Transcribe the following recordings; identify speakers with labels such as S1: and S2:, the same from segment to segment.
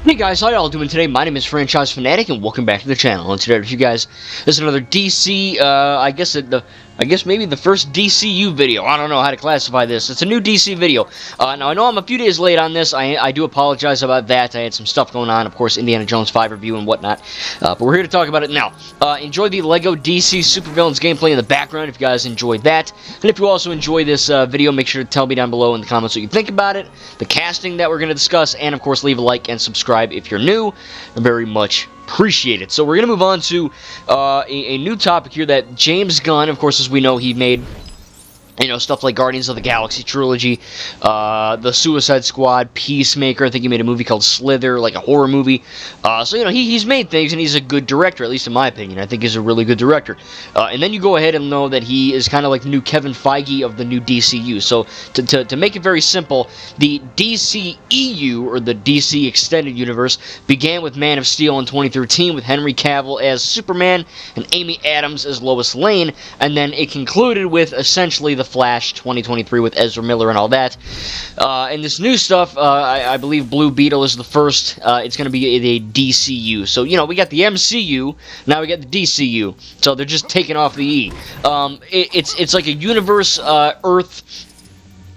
S1: Hey guys, how y'all doing today? My name is Franchise Fanatic, and welcome back to the channel. And today, with you guys, this is another DC. I guess maybe the first DCU video. I don't know how to classify this. It's a new DC video. Now I know I'm a few days late on this. I do apologize about that. I had some stuff going on, of course, Indiana Jones 5 review and whatnot. But we're here to talk about it now. Enjoy the Lego DC Supervillains gameplay in the background if you guys enjoyed that. And if you also enjoy this video, make sure to tell me down below in the comments what you think about it, the casting that we're going to discuss, and of course leave a like and subscribe if you're new. I very much appreciate it. So we're going to move on to a new topic here that James Gunn, of course, as we know, he made, stuff like Guardians of the Galaxy trilogy, the Suicide Squad, Peacemaker. I think he made a movie called Slither, like a horror movie. So, he's made things, and he's a good director, at least in my opinion. I think he's a really good director. And then you go ahead and know that he is kind of like the new Kevin Feige of the new DCU. So, to make it very simple, the DCEU, or the DC Extended Universe, began with Man of Steel in 2013 with Henry Cavill as Superman and Amy Adams as Lois Lane, and then it concluded with essentially the Flash 2023 with Ezra Miller and all that. And this new stuff, I believe Blue Beetle is the first. It's going to be a DCU. So, we got the MCU, now we got the DCU. So they're just taking off the E. It's like a universe, Earth.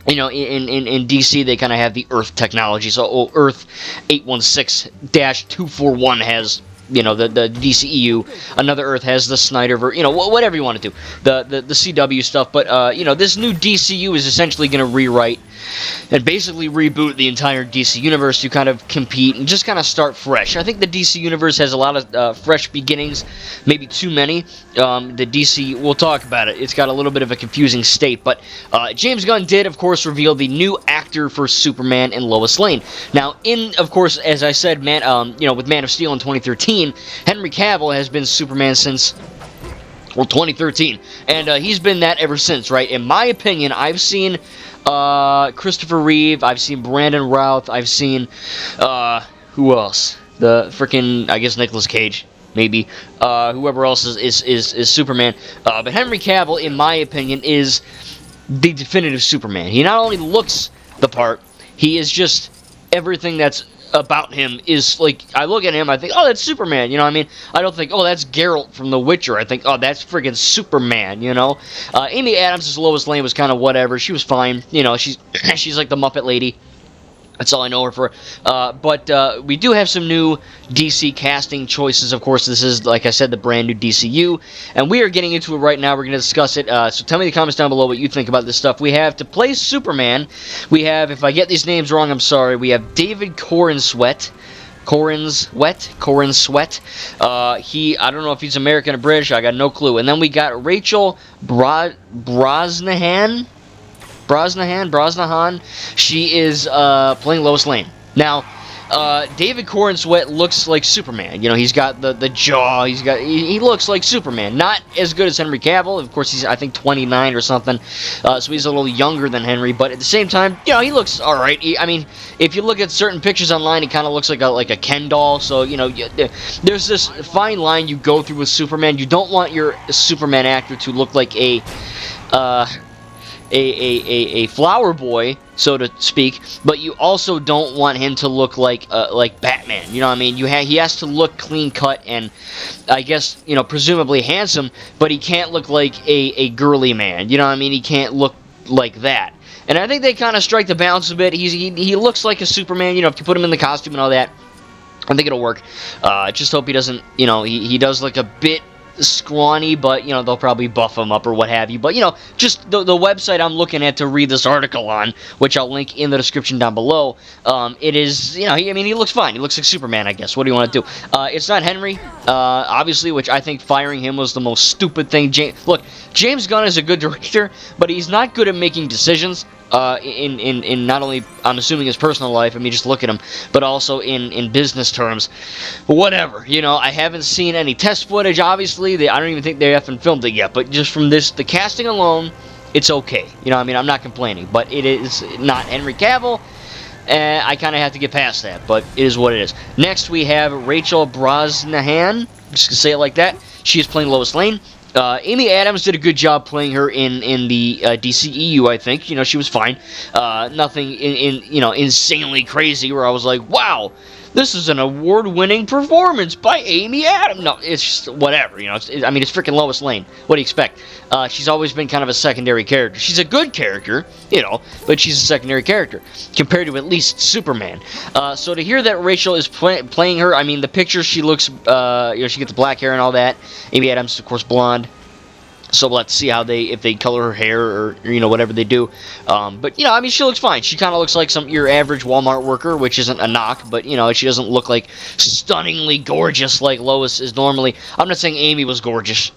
S1: In DC, they kind of have the Earth technology. So, Earth 816-241 has, the DCEU. Another Earth has the Snyderverse, whatever you want to do. The CW stuff. But, this new DCU is essentially going to rewrite and basically reboot the entire DC universe to kind of compete and just kind of start fresh. I think the DC universe has a lot of fresh beginnings, maybe too many. The DC, we'll talk about it. It's got a little bit of a confusing state, but James Gunn did, of course, reveal the new actor for Superman and Lois Lane. Now, of course, as I said, with Man of Steel in 2013, Henry Cavill has been Superman since 2013, and he's been that ever since, right? In my opinion, I've seen Christopher Reeve, I've seen Brandon Routh, I've seen who else? The freaking, I guess, Nicolas Cage, maybe, whoever else is Superman. But Henry Cavill, in my opinion, is the definitive Superman. He not only looks the part, he is just everything that's about him is like, I look at him, I think, oh, that's Superman, I don't think, oh, that's Geralt from The Witcher. I think, oh, that's friggin' Superman, Amy Adams as Lois Lane was kind of whatever. She was fine, she's like the Muppet lady. That's all I know her for. But we do have some new DC casting choices. Of course, this is, like I said, the brand new DCU. And we are getting into it right now. We're going to discuss it. So tell me in the comments down below what you think about this stuff. We have, to play Superman, we have, if I get these names wrong, I'm sorry, we have David Corenswet. I don't know if he's American or British. I got no clue. And then we got Rachel Brosnahan. She is playing Lois Lane. Now, David Corenswet looks like Superman. He's got the jaw. He looks like Superman. Not as good as Henry Cavill. Of course, he's, I think, 29 or something. So he's a little younger than Henry. But at the same time, he looks all right. If you look at certain pictures online, he kind of looks like a Ken doll. So, there's this fine line you go through with Superman. You don't want your Superman actor to look like a flower boy, so to speak, but you also don't want him to look like Batman. He has to look clean cut and, I guess, presumably handsome, but he can't look like a girly man. He can't look like that. And I think they kind of strike the balance a bit. He looks like a Superman. If you put him in the costume and all that, I think it'll work. I just hope he doesn't. He does look a bit scrawny, but they'll probably buff him up or what have you. But just the website I'm looking at to read this article on, which I'll link in the description down below, it is, he looks fine. He looks like Superman, I guess. What do you want to do? It's not Henry, obviously, which I think firing him was the most stupid thing. Look, James Gunn is a good director, but he's not good at making decisions. In not only, I'm assuming, his personal life, just look at him, but also in business terms. Whatever, I haven't seen any test footage, obviously. I don't even think they haven't filmed it yet, but just from the casting alone, it's okay. I'm not complaining, but it is not Henry Cavill. I kind of have to get past that, but it is what it is. Next, we have Rachel Brosnahan. Just gonna say it like that. She is playing Lois Lane. Amy Adams did a good job playing her in the DCEU, I think. She was fine. Nothing insanely crazy where I was like, wow, This is an award-winning performance by Amy Adams. No, it's just whatever, you know. I mean, it's freaking Lois Lane. What do you expect? She's always been kind of a secondary character. She's a good character, you know, but she's a secondary character compared to at least Superman. So to hear that Rachel is playing her, I mean, the picture, she looks, you know, she gets the black hair and all that. Amy Adams, of course, blonde. So we'll have to see how if they color her hair or, you know, whatever they do. But, you know, I mean, she looks fine. She kind of looks like your average Walmart worker, which isn't a knock. But, you know, she doesn't look like stunningly gorgeous like Lois is normally. I'm not saying Amy was gorgeous.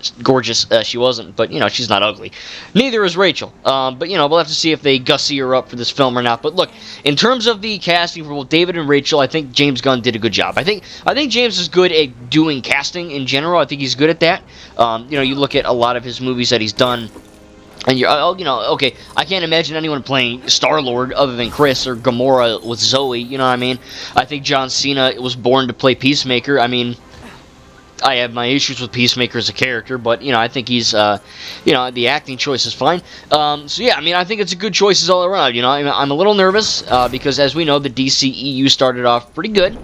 S1: She wasn't. But, you know, she's not ugly. Neither is Rachel. But, you know, we'll have to see if they gussy her up for this film or not. But, look, in terms of the casting for both David and Rachel, I think James Gunn did a good job. I think James is good at doing casting in general. I think he's good at that. You know, you look at a lot of his movies that he's done, and you know, okay, I can't imagine anyone playing Star-Lord other than Chris or Gamora with Zoe, you know what I mean? I think John Cena was born to play Peacemaker. I mean, I have my issues with Peacemaker as a character, but, you know, I think he's, you know, the acting choice is fine. So, yeah, I mean, I think it's a good choices all around, you know? I'm a little nervous, because, as we know, the DCEU started off pretty good.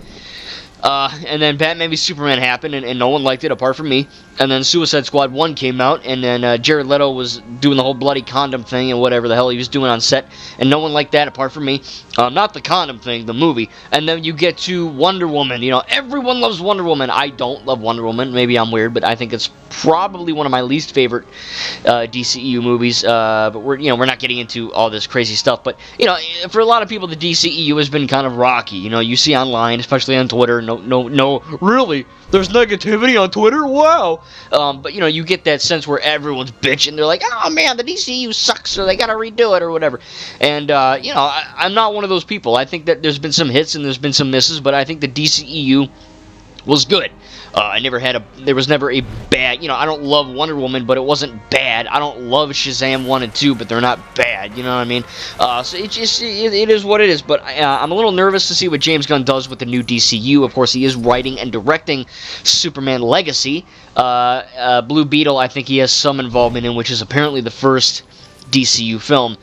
S1: And then Batman v Superman happened, and no one liked it apart from me. And then Suicide Squad 1 came out, and then Jared Leto was doing the whole bloody condom thing and whatever the hell he was doing on set, and no one liked that apart from me. Not the condom thing, the movie. And then you get to Wonder Woman. You know, everyone loves Wonder Woman. I don't love Wonder Woman. Maybe I'm weird, but I think it's probably one of my least favorite DCEU movies. But we're not getting into all this crazy stuff. But, you know, for a lot of people, the DCEU has been kind of rocky. You know, you see online, especially on Twitter, no, really? There's negativity on Twitter? Wow. But, you know, you get that sense where everyone's bitching. They're like, oh, man, the DCU sucks, or they gotta redo it, or whatever. And, you know, I'm not one of those people. I think that there's been some hits and there's been some misses, but I think the DCEU was good. There was never a bad, you know, I don't love Wonder Woman, but it wasn't bad. I don't love Shazam 1 and 2, but they're not bad, you know what I mean? So it is what it is, but I'm a little nervous to see what James Gunn does with the new DCU. Of course, he is writing and directing Superman Legacy. Blue Beetle, I think he has some involvement in, which is apparently the first DCU film.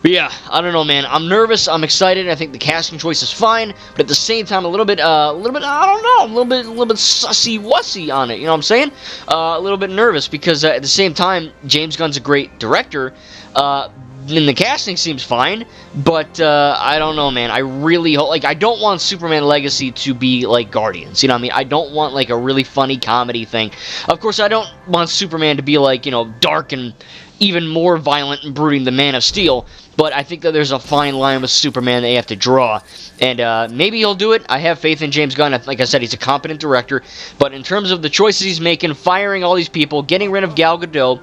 S1: But yeah, I don't know, man. I'm nervous. I'm excited. I think the casting choice is fine, but at the same time, a little bit, I don't know, a little bit sussy-wussy on it. You know what I'm saying? A little bit nervous because at the same time, James Gunn's a great director. And the casting seems fine, but I don't know, man. I really hope, like, I don't want Superman Legacy to be like Guardians. You know what I mean? I don't want like a really funny comedy thing. Of course, I don't want Superman to be like, you know, dark and even more violent and brooding than Man of Steel. But I think that there's a fine line with Superman they have to draw. And maybe he'll do it. I have faith in James Gunn. Like I said, he's a competent director. But in terms of the choices he's making, firing all these people, getting rid of Gal Gadot,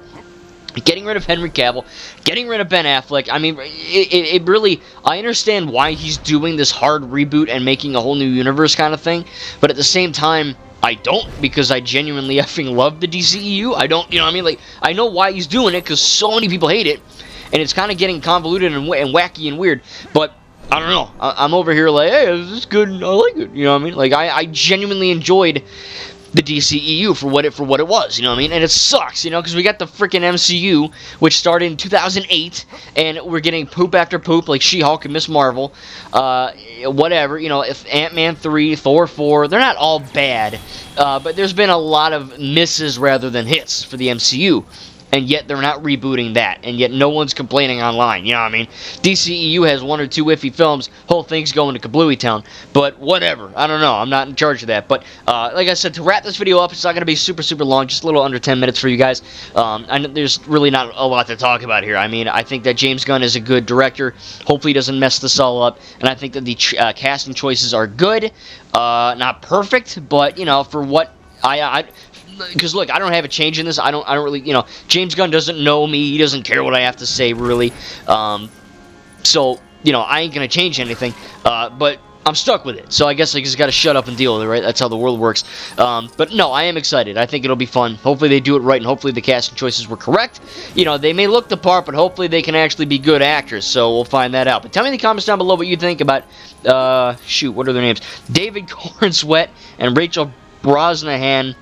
S1: getting rid of Henry Cavill, getting rid of Ben Affleck, I mean, it really, I understand why he's doing this hard reboot and making a whole new universe kind of thing. But at the same time, I don't, because I genuinely effing love the DCEU. I don't, you know what I mean? Like, I know why he's doing it, because so many people hate it. And it's kind of getting convoluted and wacky and weird. But, I don't know. I'm over here like, hey, this is good. I like it. You know what I mean? Like, I genuinely enjoyed the DCEU for what it was, you know what I mean? And it sucks, you know, because we got the freaking MCU, which started in 2008, and we're getting poop after poop, like She-Hulk and Miss Marvel, whatever, you know, if Ant-Man 3, Thor 4, they're not all bad, but there's been a lot of misses rather than hits for the MCU. And yet they're not rebooting that, and yet no one's complaining online, you know what I mean? DCEU has one or two iffy films, whole thing's going to Kablooey Town, but whatever, I don't know, I'm not in charge of that, but like I said, to wrap this video up, it's not going to be super long, just a little under 10 minutes for you guys. I know there's really not a lot to talk about here. I mean, I think that James Gunn is a good director, hopefully he doesn't mess this all up, and I think that the casting choices are good, not perfect, but, you know, for what because look, I don't have a change in this. I don't really, you know, James Gunn doesn't know me. He doesn't care what I have to say, really. So, you know, I ain't gonna change anything. But I'm stuck with it. So I guess I just gotta shut up and deal with it, right? That's how the world works. But no, I am excited. I think it'll be fun. Hopefully they do it right, and hopefully the casting choices were correct. You know, they may look the part, but hopefully they can actually be good actors. So we'll find that out. But tell me in the comments down below what you think about, what are their names? David Cornsweet and Rachel Brosnahan.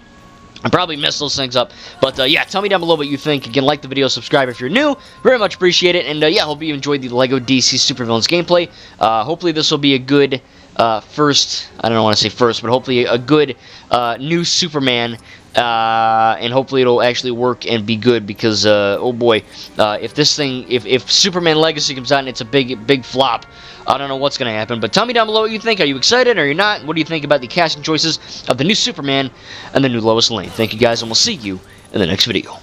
S1: I probably messed those things up, but yeah, tell me down below what you think. Again, like the video, subscribe if you're new. Very much appreciate it, and yeah, hope you enjoyed the LEGO DC Supervillains gameplay. Hopefully this will be a good first, I don't want to say first, but hopefully a good new Superman, and hopefully it'll actually work and be good, because oh boy, if this thing, if Superman Legacy comes out and it's a big flop, I don't know what's going to happen. But tell me down below what you think. Are you excited or you're not? What do you think about the casting choices of the new Superman and the new Lois Lane? Thank you guys, and we'll see you in the next video.